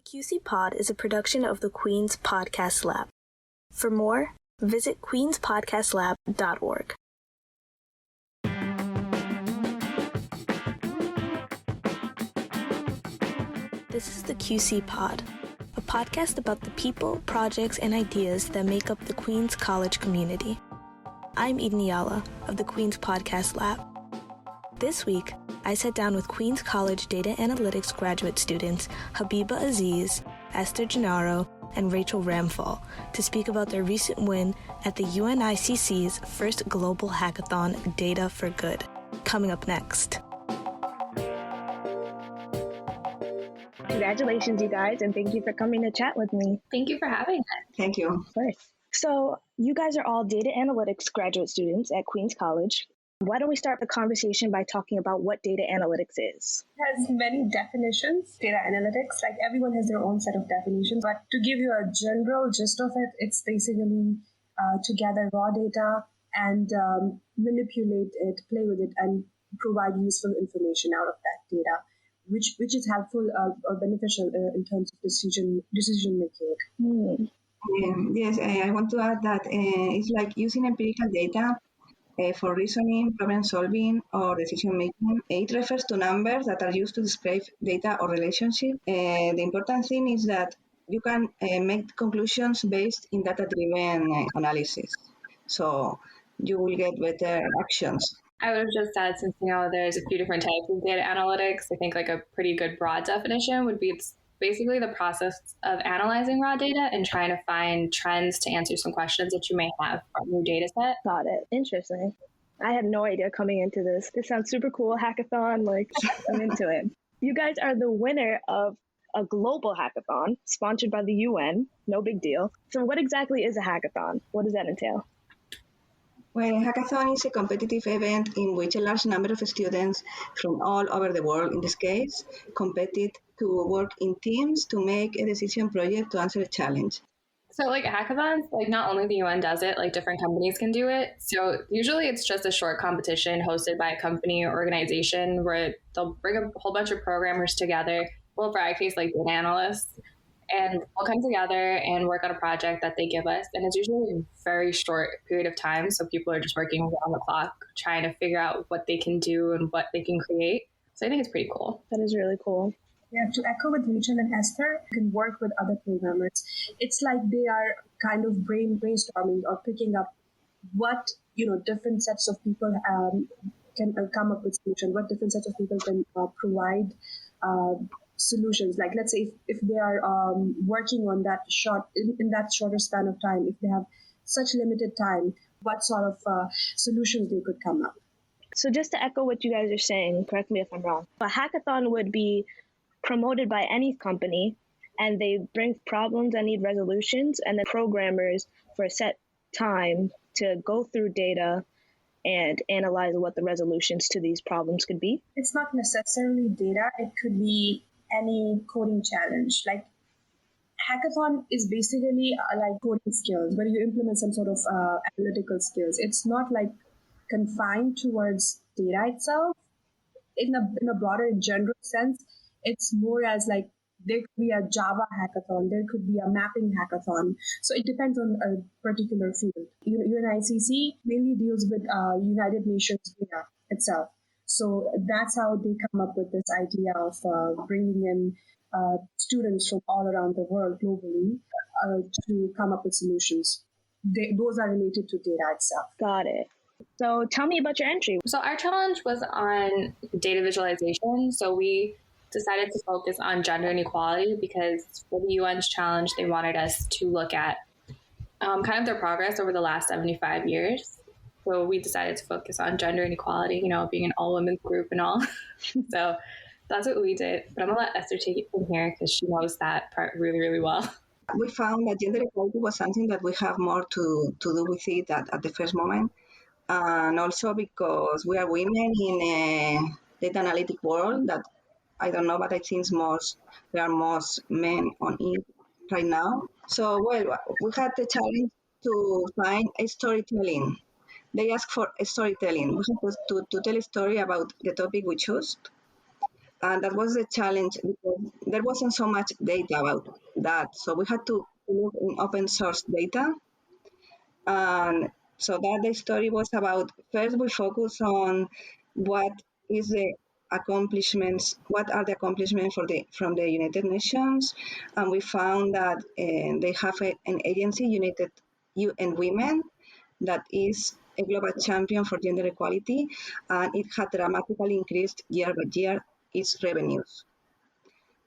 QC Pod is a production of the Queen's Podcast Lab. For more, visit queenspodcastlab.org. This is the QC Pod, a podcast about the people, projects, and ideas that make up the Queen's College community. I'm Eden Yala of the Queen's Podcast Lab. This week, I sat down with Queen's College Data Analytics graduate students Habiba Aziz, Esther Gennaro, and Rachel Ramphal to speak about their recent win at the UNICC's first global hackathon, Data for Good. Coming up next. Congratulations, you guys, and thank you for coming to chat with me. Thank you for having us. Thank you. Of course. So, you guys are all data analytics graduate students at Queen's College. Why don't we start the conversation by talking about what data analytics is? It has many definitions, data analytics. Like everyone has their own set of definitions. But to give you a general gist of it, it's basically to gather raw data and manipulate it, play with it, and provide useful information out of that data, which is helpful or beneficial in terms of decision making. Yes, I want to add that it's like using empirical data for reasoning, problem solving, or decision making. It refers to numbers that are used to describe data or relationship. The important thing is that you can make conclusions based in data-driven analysis. So you will get better actions. I would have just said, since there's a few different types of data analytics, I think like a pretty good broad definition would be it's basically the process of analyzing raw data and trying to find trends to answer some questions that you may have from your data set. Got it. Interesting. I had no idea coming into this. This sounds super cool. Hackathon, I'm into it. You guys are the winner of a global hackathon sponsored by the UN. No big deal. So what exactly is a hackathon? What does that entail? Well, a hackathon is a competitive event in which a large number of students from all over the world, in this case, compete to work in teams to make a decision project to answer a challenge. So like hackathons, like not only the UN does it, like different companies can do it. So usually it's just a short competition hosted by a company or organization where they'll bring a whole bunch of programmers together. Well, for our case, like data analysts, and we'll come together and work on a project that they give us. And it's usually a very short period of time. So people are just working around the clock, trying to figure out what they can do and what they can create. So I think it's pretty cool. That is really cool. Yeah, to echo with Rachel and Esther, you can work with other programmers. It's like they are kind of brainstorming or picking up what, different sets of people can come up with solutions, what different sets of people can provide solutions. Like, let's say if they are working on that in that shorter span of time, if they have such limited time, what sort of solutions they could come up. So just to echo what you guys are saying, correct me if I'm wrong, a hackathon would be promoted by any company, and they bring problems that need resolutions, and then programmers for a set time to go through data and analyze what the resolutions to these problems could be. It's not necessarily data. It could be any coding challenge. Like hackathon is basically like coding skills, where you implement some sort of analytical skills. It's not like confined towards data itself. In a broader general sense, it's more as like there could be a Java hackathon, there could be a mapping hackathon. So it depends on a particular field. UNICC mainly deals with United Nations data itself. So that's how they come up with this idea of bringing in students from all around the world globally to come up with solutions. Those are related to data itself. Got it. So tell me about your entry. So our challenge was on data visualization. So we decided to focus on gender inequality because for the UN's challenge, they wanted us to look at kind of their progress over the last 75 years. So we decided to focus on gender inequality, being an all-women's group and all. So that's what we did. But I'm going to let Esther take it from here because she knows that part really, really well. We found that gender equality was something that we have more to do with it at the first moment. And also because we are women in a data analytic world that I don't know, but I think there are most men on it right now. So, we had the challenge to find a storytelling. They asked for a storytelling. We have to tell a story about the topic we chose. And that was the challenge because there wasn't so much data about that. So we had to look in open source data. And so that the story was about, first we focus on what is the accomplishments, what are the accomplishments from the United Nations. And we found that they have an agency, United UN Women, that is a global champion for gender equality, and it had dramatically increased year by year its revenues.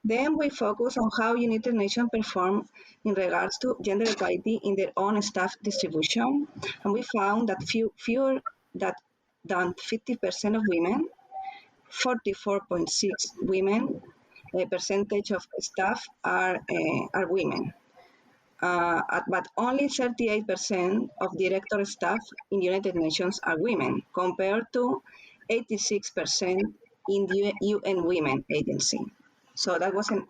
Then we focus on how United Nations perform in regards to gender equality in their own staff distribution, and we found that fewer than 50% of women, 44.6 women, percentage of staff are women. But only 38% of director staff in United Nations are women, compared to 86% in the UN Women Agency. So that wasn't.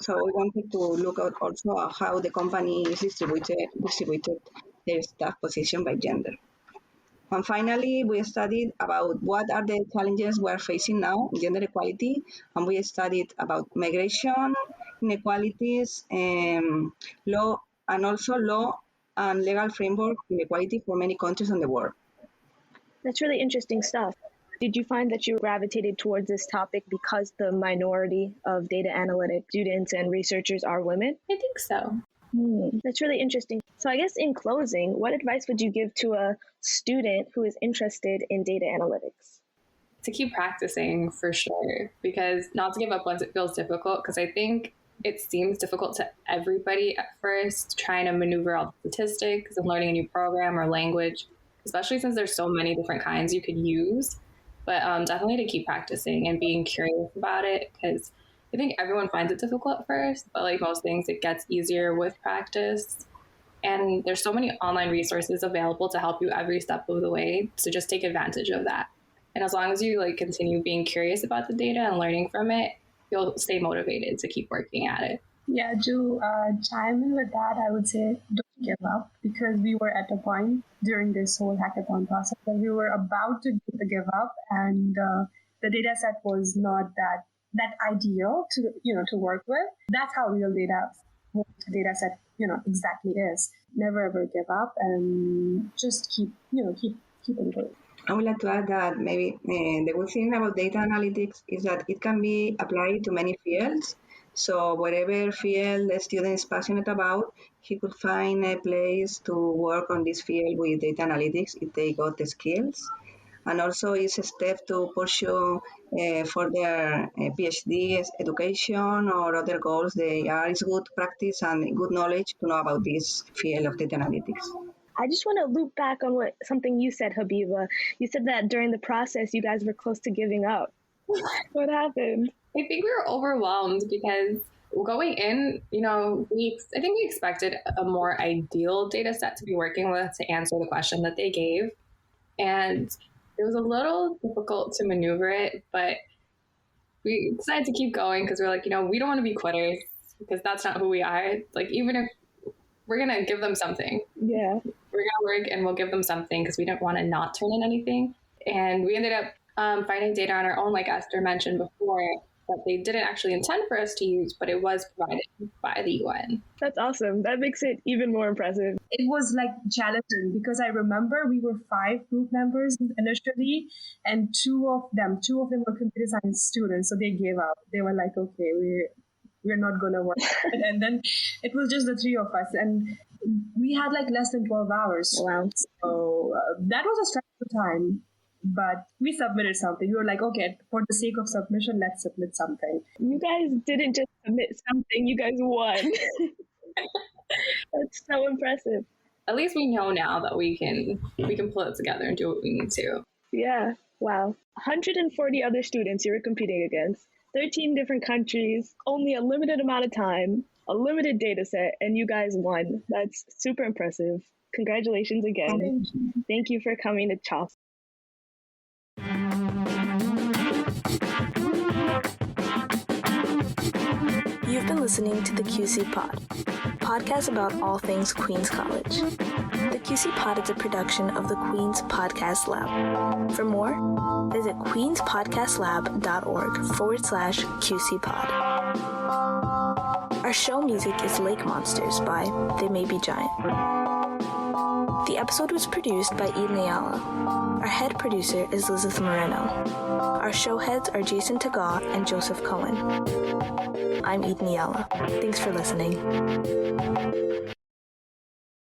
So we wanted to look at also at how the company is distributed their staff position by gender. And finally, we studied about what are the challenges we're facing now in gender equality, and we studied about migration, inequalities, law, and also law and legal framework inequality for many countries in the world. That's really interesting stuff. Did you find that you gravitated towards this topic because the minority of data analytic students and researchers are women? I think so. That's really interesting. So I guess in closing, what advice would you give to a student who is interested in data analytics? To keep practicing for sure, because not to give up once it feels difficult, because I think it seems difficult to everybody at first, trying to maneuver all the statistics and learning a new program or language, especially since there's so many different kinds you could use. But definitely to keep practicing and being curious about it, because I think everyone finds it difficult at first, but like most things, it gets easier with practice. And there's so many online resources available to help you every step of the way. So just take advantage of that. And as long as you like continue being curious about the data and learning from it, you'll stay motivated to keep working at it. Yeah, to chime in with that, I would say don't give up, because we were at a point during this whole hackathon process that we were about to give up, and the data set was not that ideal to work with. That's how real data set exactly is. Never ever give up, and just keep improving. I would like to add that maybe the good thing about data analytics is that it can be applied to many fields. So whatever field the student is passionate about, he could find a place to work on this field with data analytics if they got the skills. And also it's a step to pursue for their PhD education or other goals. It's good practice and good knowledge to know about this field of data analytics. I just want to loop back on something you said, Habiba. You said that during the process, you guys were close to giving up. What happened? I think we were overwhelmed because going in, I think we expected a more ideal data set to be working with to answer the question that they gave. And it was a little difficult to maneuver it, but we decided to keep going because we're like, we don't want to be quitters because that's not who we are. Like, even if we're going to give them something. Yeah. We're going to work and we'll give them something because we don't want to not turn in anything. And we ended up finding data on our own, like Esther mentioned before, that they didn't actually intend for us to use, but it was provided by the UN. That's awesome. That makes it even more impressive. It was like challenging because I remember we were 5 group members initially, and two of them were computer science students, so they gave up. They were like, okay, we're not going to work. And then it was just the 3 of us, and we had like less than 12 hours. Wow. So that was a stressful time. But we submitted something. We were like, okay, for the sake of submission, let's submit something. You guys didn't just submit something, you guys won. That's so impressive. At least we know now that we can pull it together and do what we need to. Yeah, wow. 140 other students you were competing against, 13 different countries, only a limited amount of time, a limited data set, and you guys won. That's super impressive. Congratulations again. Thank you for coming to CHOP. You've been listening to the QC Pod, a podcast about all things Queen's College. The QC Pod is a production of the Queen's Podcast Lab. For more, Visit queenspodcastlab.org/QCPod. Our show music is Lake Monsters by They May Be Giant. The episode was produced by Eden Ayala. Our head producer is Elizabeth Moreno. Our show heads are Jason Tagaw and Joseph Cohen. I'm Eden Ayala. Thanks for listening.